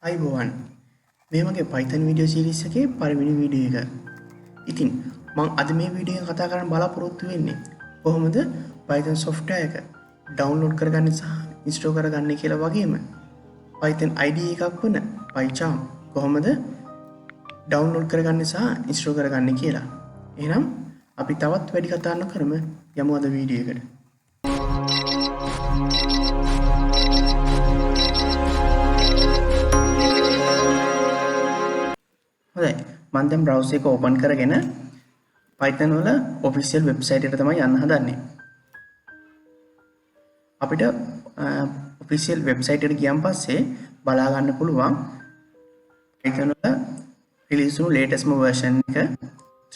අයිබෝවන් මේ මගේ Python වීඩියෝ සීරීස් එකේ පළවෙනි වීඩියෝ එක. ඉතින් මම අද මේ වීඩියෝ එක කතා කරන්න බලාපොරොත්තු වෙන්නේ කොහොමද Python software එක download කරගන්න සහ install කරගන්න කියලා වගේම Python IDE එකක් වන PyCharm කොහොමද download කරගන්න සහ install කරගන්න කියලා. එහෙනම් අපි තවත් වැඩි කතා නොකරම යමු අද වීඩියෝ එකට. හොඳයි මම දැන් browser එක open කරගෙන Python වල official website එකට තමයි යන්න හදන්නේ. අපිට official website එකට ගියන් පස්සේ බලා ගන්න පුළුවන් Python වල release වුණු latest version එක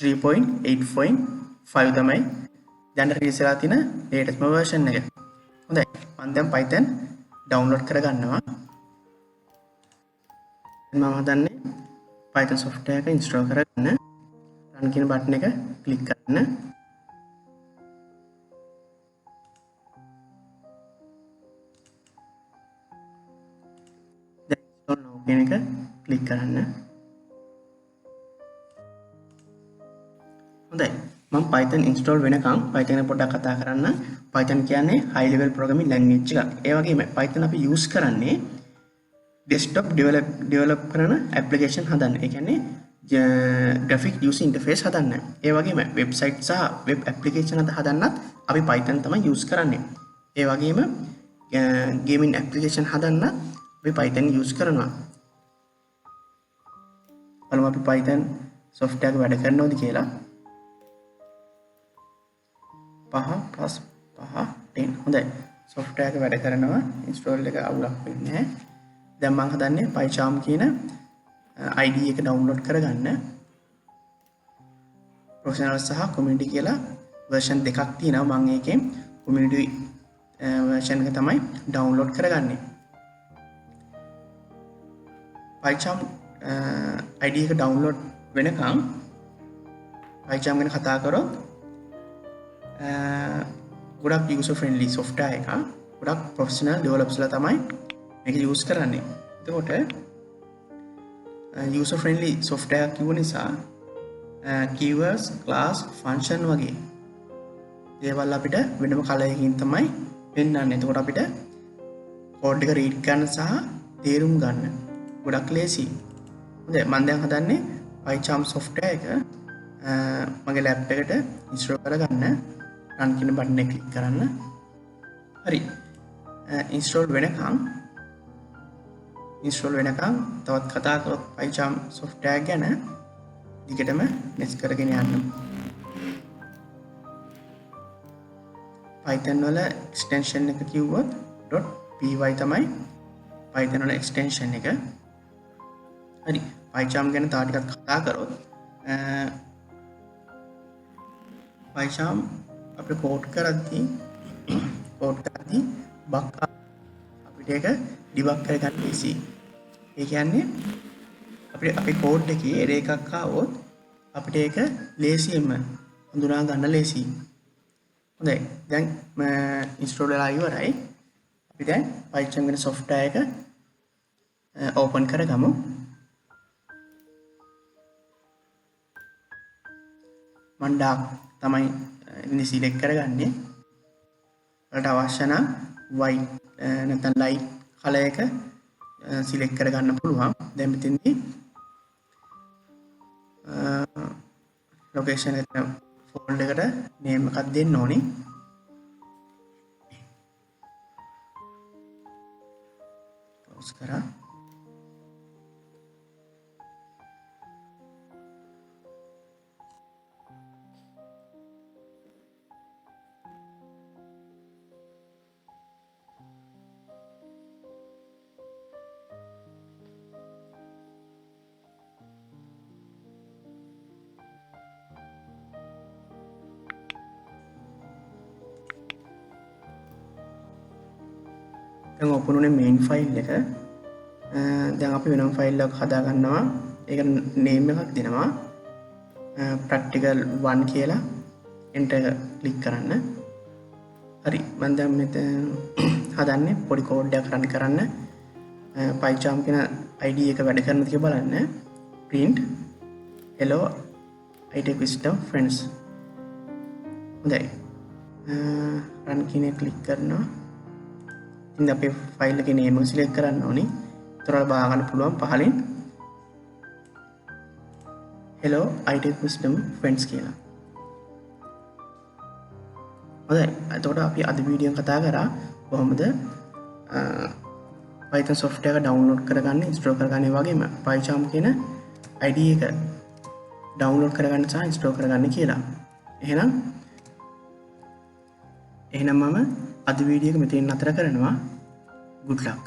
3.8.5 තමයි දැන් release වෙලා තියෙන latest version එක. හොඳයි මම දැන් Python download කරගන්නවා. මම හදන්නේ Python software එක install කරගන්න run කියන button එක click කරන්න. දැන් install now කියන එක click කරන්න. හොඳයි මම Python install වෙනකම් Python එක පොඩ්ඩක් කතා කරන්න. Python කියන්නේ high level programming language එකක්. ඒ වගේම Python අපි use කරන්නේ desktop develop කරන application හදන්න. ඒ කියන්නේ graphic user interface හදන්න. ඒ වගේම website සහ web application හදන්නත් අපි Python තමයි use කරන්නේ. ඒ වගේම gaming application හදන්න අපි Python use කරනවා. බලමු අපි Python software එක වැඩ කරනවද කියලා. 5 + 5 10. හොඳයි. software එක වැඩ කරනවා. install එක අවුලක් වෙන්නේ නැහැ. දැන් මම හදන්නේ PyCharm කියන IDE එක download කරගන්න. professional සහ community කියලා version දෙකක් තියෙනවා. මම ඒකෙන් community version එක තමයි download කරගන්නේ. PyCharm IDE එක download වෙනකම් PyCharm ගැන කතා කරොත් ගොඩක් user friendly software එකක්. ගොඩක් professional developers ලා තමයි මේක use කරන්නේ. එතකොට user friendly software කිව්ව නිසා keywords, class, function වගේ දේවල් අපිට වෙනම කලයකින් තමයි පෙන්වන්නේ. එතකොට අපිට code එක read ගන්න සහ තේරුම් ගන්න ගොඩක් ලේසි. හොඳයි මම දැන් හදන්නේ PyCharm software එක මගේ laptop එකට install කරගන්න. run කියන button එක click කරන්න. හරි. install වෙනකම් තවත් කතා කරොත් PyCharm software ගැන දිගටම next කරගෙන යන්න. Python වල extension එක කිව්වොත් .py තමයි Python වල extension එක. හරි. PyCharm ගැන තව ටිකක් කතා කරොත් PyCharm අපිට code කරද්දී bug අපිට ඒක debug කරගන්න ලේසි. ඒ කියන්නේ අපිට අපේ code එකේ error එකක් ආවොත් අපිට ඒක ලේසියෙන්ම හඳුනා ගන්න ලේසි. හොඳයි. දැන් install වෙලා ඉවරයි. අපි දැන් PyCharm කියන software එක open කරගමු. මම dark තමයි ඉන්නේ select කරගන්නේ. ඔයාලට අවශ්‍ය නම් white නැත්නම් light color එක select කරගන්න පුළුවන්. දැන් මෙතනදී location එකට folder එකට name එකක් දෙන්න ඕනේ. close කරා. දැන් open උනේ main file එක. දැන් අපි වෙනම file එකක් හදා ගන්නවා. ඒක name එකක් දෙනවා. practical 1 කියලා enter එක click කරන්න. හරි. මම දැන් මෙතන හදන්නේ පොඩි code එකක් run කරන්න PyCharm කියන IDE එක වැඩ කරනවද කියලා බලන්න. print hello ITec system friends. හොඳයි. run කියන එක ක්ලික් කරනවා. ඉතින් අපේ ෆයිල් එකේ name එක select කරන්න ඕනේ. ඒතරවල බලා ගන්න පුළුවන් පහලින් hello ITec system friends කියලා. හොඳයි. එතකොට අපි අද වීඩියෝ කතා කරා කොහොමද Python software එක download කරගන්න, install කරගන්න, ඒ වගේම PyCharm කියන IDE එක download කරගන්න සහ install කරගන්න කියලා. එහෙනම් මම අද වීඩියෝ එක මෙතනින් නතර කරනවා. good luck.